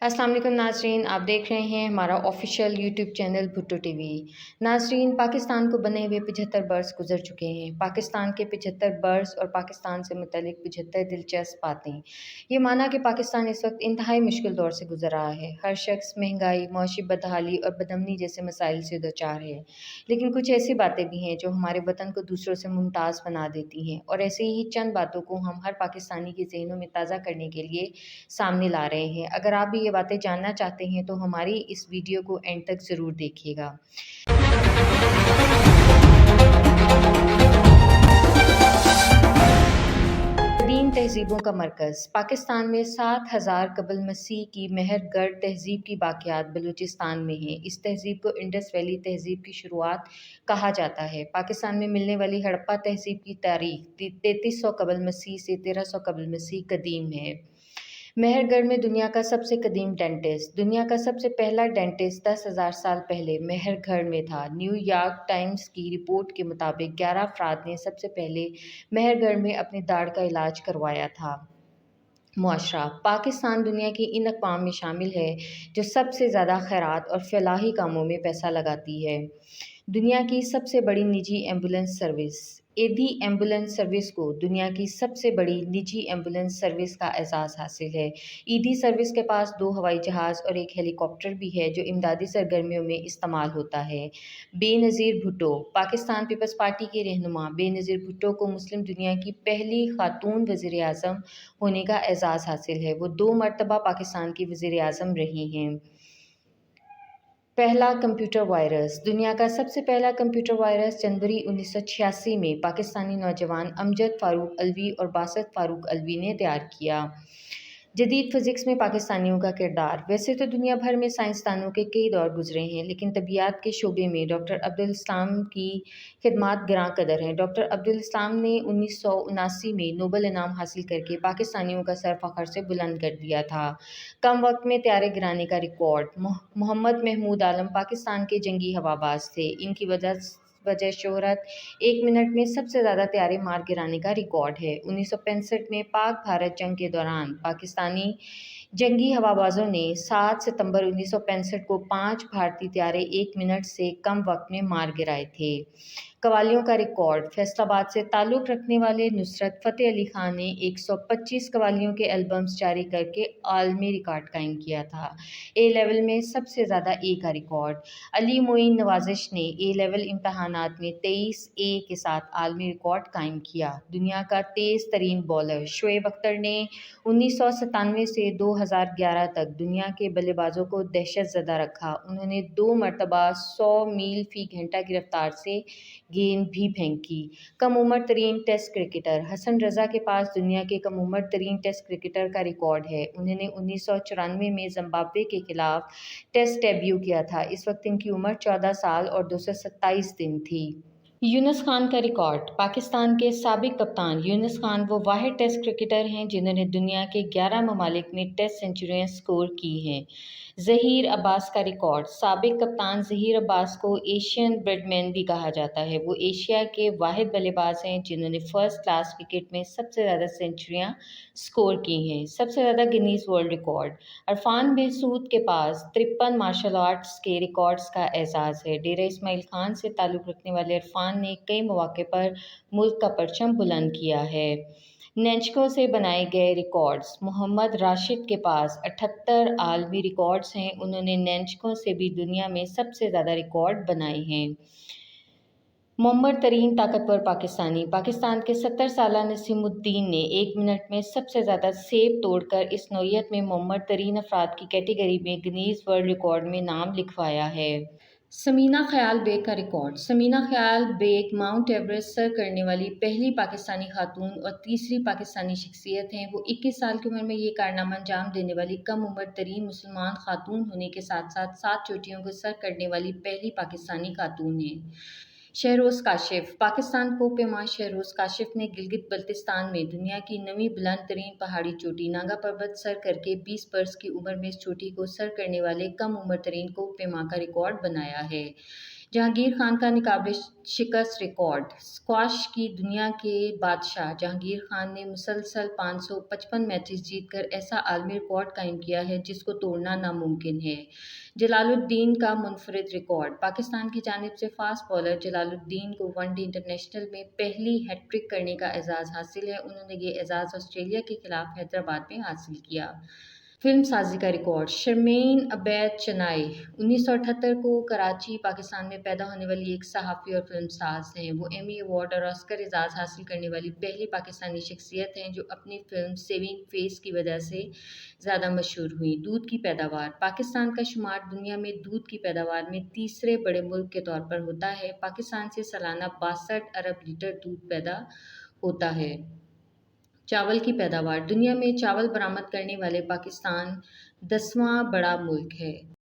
अस्सलाम वालेकुम नाज़रीन, आप देख रहे हैं हमारा official YouTube channel Bhutto TV. नाज़रीन, पाकिस्तान को बने हुए 75 बरस गुजर चुके हैं। पाकिस्तान के 75 बरस और पाकिस्तान से मुतल्लिक 75 दिलचस्प बातें। ये माना कि पाकिस्तान इस वक्त इंतहाई मुश्किल दौर से गुजर रहा है। हर शख्स महंगाई, मौशी बदहाली और बदअमनी जैसे मसाइल से दो चार है। लेकिन कुछ ऐसी बातें भी हैं जो हमारे वतन को दूसरों से मुमताज़ बना देती हैं, और ऐसे ही चंद बातों को हम हर पाकिस्तानी के ज़हनों में ताज़ा करने के लिए सामने ला रहे हैं। अगर आप भी ये बातें जानना चाहते हैं तो हमारी इस वीडियो को एंड तक ज़रूर देखिएगा। कदीम तहज़ीबों का मरकज़ पाकिस्तान में 7000 कबल मसीह की मेहरगढ़ तहज़ीब की बाक़ियात बलूचिस्तान में हैं। इस तहज़ीब को इंडस वैली तहज़ीब की शुरुआत कहा जाता है। पाकिस्तान में मिलने वाली हड़प्पा तहज़ीब की तारीख़ 3300 कबल मसीह से 1300 कबल मसीह कदीम है। मेहरगढ़ में दुनिया का सबसे कदीम डेंटिस्ट दुनिया का सबसे पहला डेंटिस्ट 10,000 साल पहले मेहरगढ़ में था। न्यूयॉर्क टाइम्स की रिपोर्ट के मुताबिक 11 अफराद ने सबसे पहले मेहरगढ़ में अपनी दाढ़ का इलाज करवाया था। मुआशरा पाकिस्तान दुनिया की इन अक़वाम में शामिल है जो सबसे ज़्यादा खैरात और फलाही कामों में पैसा लगाती है। दुनिया की सबसे बड़ी निजी ambulance service Edhi ambulance service को दुनिया की सबसे बड़ी निजी एम्बुलेंस सर्विस का एजाज़ हासिल है। ईडी सर्विस के पास 2 हवाई जहाज़ और 1 हेलीकॉप्टर भी है जो इमदादी सरगर्मियों में इस्तेमाल होता है। बेनज़ीर भुट्टो पाकिस्तान पीपल्स पार्टी के रहनुमा बेनज़ीर भुट्टो को मुस्लिम दुनिया की पहली खातून वज़ीर आज़म होने का एजाज़ हासिल है। वो 2 मरतबा पाकिस्तान की वज़ीर आज़म रही हैं। पहला कंप्यूटर वायरस दुनिया का सबसे पहला कंप्यूटर वायरस जनवरी 1986 में पाकिस्तानी नौजवान अमजद फ़ारूक अलवी और बासत फ़ारूक अलवी ने तैयार किया। जदीद फ़िज़िक्स में पाकिस्तानियों का किरदार वैसे तो दुनिया भर में साइंसदानों के कई दौर गुजरे हैं, लेकिन तबियात के शोबे में डॉक्टर अब्दुल इस्लाम की खिदमात गिरां कदर हैं। डॉक्टर अब्दुल इस्लाम ने 1979 में नोबल इनाम हासिल करके पाकिस्तानियों का सर फ़ख्र से बुलंद कर दिया था। कम वक्त में त्यारे गिराने का रिकॉर्ड मोहम्मद महमूद आलम पाकिस्तान के जंगी हवाबाज थे। इनकी वजह शोहरत 1 मिनट में सबसे ज़्यादा त्यारे मार गिराने का रिकॉर्ड है। 1965 में पाक भारत जंग के दौरान पाकिस्तानी जंगी हवाबाजों ने 7 सितंबर 1965 को 5 भारतीय त्यारे 1 मिनट से कम वक्त में मार गिराए थे। कवालियों का रिकॉर्ड फैसलाबाद से ताल्लुक़ रखने वाले नुसरत फ़तेह अली खान ने 125 कवालियों के एल्बम्स जारी करके आलमी रिकॉर्ड कायम किया था। ए लेवल में सबसे ज़्यादा ए का रिकॉर्ड अली मोइन नवाजिश ने ए लेवल इम्तहानात में 23 ए के साथ आलमी रिकॉर्ड कायम किया। दुनिया का तेज़ तरीन बॉलर शोएब अख्तर ने 1997 से 2011 तक दुनिया के बल्लेबाजों को दहशत ज़दा रखा। उन्होंने 2 मरतबा 100 मील फ़ी घंटा की रफ्तार से गेंद भी फेंकी। कम उम्र तरीन टेस्ट क्रिकेटर हसन रज़ा के पास दुनिया के कम उम्र तरीन टेस्ट क्रिकेटर का रिकॉर्ड है। उन्होंने 1994 में जिम्बाब्वे के खिलाफ टेस्ट डेब्यू किया था। इस वक्त इनकी उम्र 14 साल और 227 दिन थी। यूनुस खान का रिकॉर्ड पाकिस्तान के साबिक कप्तान यूनुस खान वो वाहिद टेस्ट क्रिकेटर हैं जिन्होंने दुनिया के 11 ममालिक में टेस्ट सेंचुरियां स्कोर की हैं। ज़हीर अब्बास का रिकॉर्ड साबिक कप्तान ज़हीर अब्बास को एशियन ब्रेडमैन भी कहा जाता है। वो एशिया के वाहिद बल्लेबाज हैं जिन्होंने फ़र्स्ट क्लास क्रिकेट में सबसे ज़्यादा सेंचुरियां स्कोर की हैं। सबसे ज़्यादा Guinness world record Irfan Mehsud के पास 53 मार्शल आर्ट्स के रिकॉर्ड्स का एजाज़ है। डेरा इस्माइल खान से ताल्लुक़ रखने वाले अरफान ने कई मौक़े पर मुल्क का परचम बुलंद किया है। नेंचकों से बनाए गए रिकॉर्ड्स मोहम्मद राशिद के पास 78 आलमी रिकॉर्ड्स हैं। उन्होंने नेंचकों से भी दुनिया में सबसे ज़्यादा रिकॉर्ड बनाए हैं। मुअम्मर तरीन ताकतवर पाकिस्तान के 70 साला नसीमुद्दीन ने 1 मिनट में सबसे ज़्यादा सेब तोड़कर इस नौइयत में मुअम्मर तरीन अफराद की कैटेगरी में गिनीज़ वर्ल्ड रिकॉर्ड में नाम लिखवाया है। समीना ख़याल बेग का रिकॉर्ड समीना ख़याल बेग माउंट एवरेस्ट सर करने वाली पहली पाकिस्तानी खातून और तीसरी पाकिस्तानी शख्सियत हैं। वो 21 साल की उम्र में ये कारनामा अंजाम देने वाली कम उम्र तरीन मुसलमान खातून होने के साथ साथ 7 चोटियों को सर करने वाली पहली पाकिस्तानी खातून हैं। शहरोज़ काशिफ पाकिस्तान को पैमा शहरोज़ काशिफ ने गिलगित बल्तिस्तान में दुनिया की 9वीं बुलंद तरीन पहाड़ी चोटी नागा पर्वत सर करके 20 बरस की उम्र में इस चोटी को सर करने वाले कम उम्र तरीन को पैमा का रिकॉर्ड बनाया है। جہانگیر خان کا ناقابل شکست ریکارڈ اسکواش کی دنیا کے بادشاہ جہانگیر خان نے مسلسل 555 میچز جیت کر ایسا عالمی ریکارڈ قائم کیا ہے جس کو توڑنا ناممکن ہے۔ جلال الدین کا منفرد ریکارڈ پاکستان کی جانب سے فاسٹ بالر جلال الدین کو ون ڈے انٹرنیشنل میں پہلی ہیٹ ٹرک کرنے کا اعزاز حاصل ہے۔ انہوں نے یہ اعزاز آسٹریلیا کے خلاف حیدرآباد میں حاصل کیا۔ فلم سازی کا ریکارڈ شرمین عبید چنائی 1978 کو کراچی پاکستان میں پیدا ہونے والی ایک صحافی اور فلم ساز ہیں۔ وہ ایمی ایوارڈ اور آسکر اعزاز حاصل کرنے والی پہلی پاکستانی شخصیت ہیں جو اپنی فلم سیونگ فیس کی وجہ سے زیادہ مشہور ہوئی۔ دودھ کی پیداوار پاکستان کا شمار دنیا میں دودھ کی پیداوار میں تیسرے بڑے ملک کے طور پر ہوتا ہے۔ پاکستان سے سالانہ 62 ارب لیٹر دودھ پیدا ہوتا ہے۔ چاول کی پیداوار دنیا میں چاول برآمد کرنے والے پاکستان 10واں بڑا ملک ہے۔